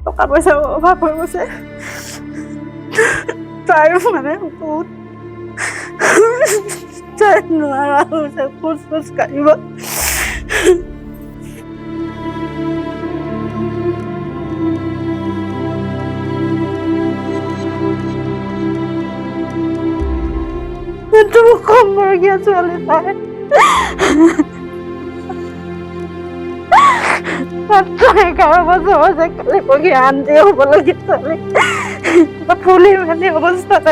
টকা পইচা অভাৱ হৈ গৈছে তাইও মানে বহুত তাই নোৱাৰা হৈছে খোজ কাঢ়িব কম বয়সীয়া ছোৱালী তাই মাত্ৰ 11 বছৰ হৈছে কালি পঢ়ি আনটি হ'বলগীয়া ছোৱালী ফুলি মেলি অৱস্থাতে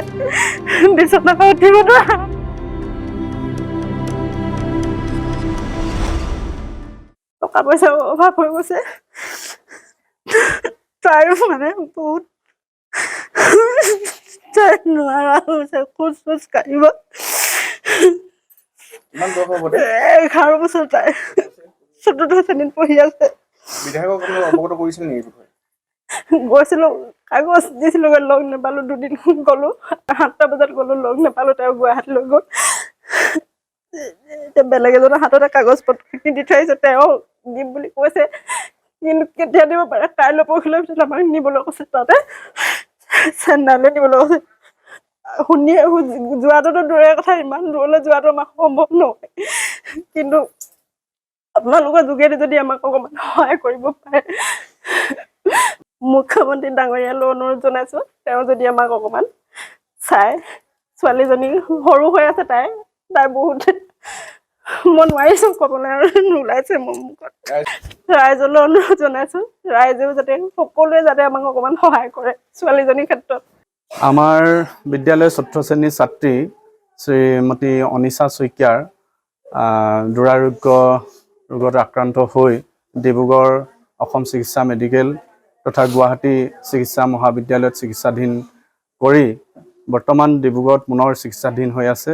বিচনাৰ পৰা উঠিব নোৱাৰা টকা পইচা অভাৱ হৈ গৈছে তাইও মানে বহুত তাই নোৱাৰা হৈছে খোজ কাঢ়িব 11 বছৰ তাই 14 শ্ৰেণীত পঢ়ি আছে বিধায়কক আপুনি অৱগত কৰিছিল নেকি গৈছিলো কাগজ দিছিলো লগ নাপালো দুদিন গলো 7টা বজাত গলো লগ নাপালো তেওঁ গুৱাহাটী লৈ গ'ল বেলেগ এজনৰ হাততে কাগজ পত্ৰ দি থৈ আহিছে তেওঁ দিম বুলি কৈছে কিন্তু কেতিয়া দিব পাৰে কাইলৈ পৰহিলৈ পিছত আমাক নিবলৈ কৈছে তাতে চেন্নাইলৈ নিবলৈ কৈছে শুনি যোৱাটোতো দূৰৰে কথা ইমান দূৰলৈ যোৱাটো আমাৰ সম্ভৱ নহয় কিন্তু আপোনালোকৰ যোগেদি যদি আমাক অকণমান সহায় কৰিব পাৰে মুখ্যমন্ত্ৰী ডাঙৰীয়ালৈ অনুৰোধ জনাইছো তেওঁ যদি আমাক অকণমান চাই ছোৱালীজনী সৰু হৈ আছে তাই বহুত মই নোৱাৰিছো ক'বলৈ আৰু নোলাইছে মোৰ মুখত ৰাইজলৈ অনুৰোধ জনাইছো ৰাইজেও যাতে সকলোৱে যাতে আমাক অকণমান সহায় কৰে ছোৱালীজনীৰ ক্ষেত্ৰত আমাৰ বিদ্যালয়ৰ 4th শ্ৰেণীৰ ছাত্ৰী শ্ৰীমতী অনিশা শইকীয়াৰ দুৰাৰোগ্য ৰোগত আক্ৰান্ত হৈ ডিব্ৰুগড় অসম চিকিৎসা মেডিকেল তথা গুৱাহাটী চিকিৎসা মহাবিদ্যালয়ত চিকিৎসাধীন কৰি বৰ্তমান ডিব্ৰুগড়ত পুনৰ চিকিৎসাধীন হৈ আছে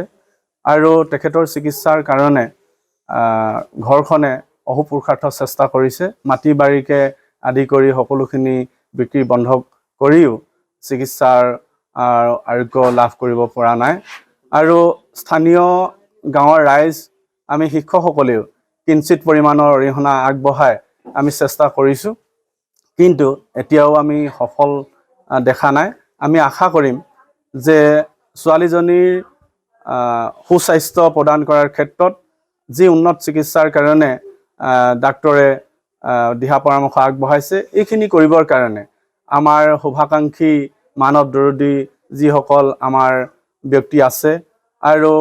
আৰু তেখেতৰ চিকিৎসাৰ কাৰণে ঘৰখনে অহোপুৰুষাৰ্থ চেষ্টা কৰিছে মাটি বাৰীকে আদি কৰি সকলোখিনি বিক্ৰী বন্ধ কৰিও চিকিৎসাৰ আৰোগ্য লাভ কৰিব পৰা নাই আৰু স্থানীয় গাঁৱৰ ৰাইজ আমি শিক্ষকসকলেও কিঞ্চিত পৰিমাণৰ অৰিহণা আগবঢ়াই আমি চেষ্টা কৰিছোঁ কিন্তু এতিয়াও আমি সফল দেখা নাই আমি আশা কৰিম যে ছোৱালীজনীৰ সুস্বাস্থ্য প্ৰদান কৰাৰ ক্ষেত্ৰত যি উন্নত চিকিৎসাৰ কাৰণে ডাক্তৰে দিহা পৰামৰ্শ আগবঢ়াইছে এইখিনি কৰিবৰ কাৰণে আমাৰ শুভাকাংক্ষী মানৱ দৰদী যিসকল আমাৰ ব্যক্তি আছে আৰু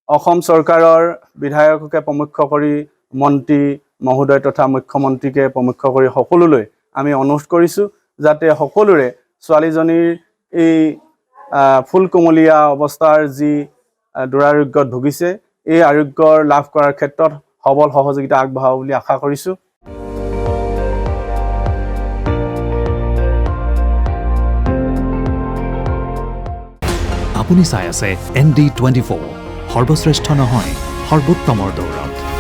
অসম চৰকাৰৰ বিধায়ককে প্ৰমুখ্য কৰি মন্ত্ৰী মহোদয় তথা মুখ্যমন্ত্ৰীকে প্ৰমুখ্য কৰি সকলোলৈ আমি অনুৰোধ কৰিছোঁ যাতে সকলোৰে ছোৱালীজনীৰ এই ফুলকুমলীয়া অৱস্থাৰ যি দুৰাৰোগ্যত ভুগিছে এই আৰোগ্যৰ লাভ কৰাৰ ক্ষেত্ৰত সবল সহযোগিতা আগবঢ়াব বুলি আশা কৰিছোঁ আপুনি চাই আছে ND24 সৰ্বশ্ৰেষ্ঠ নহয় সৰ্বোত্তমৰ দৌৰত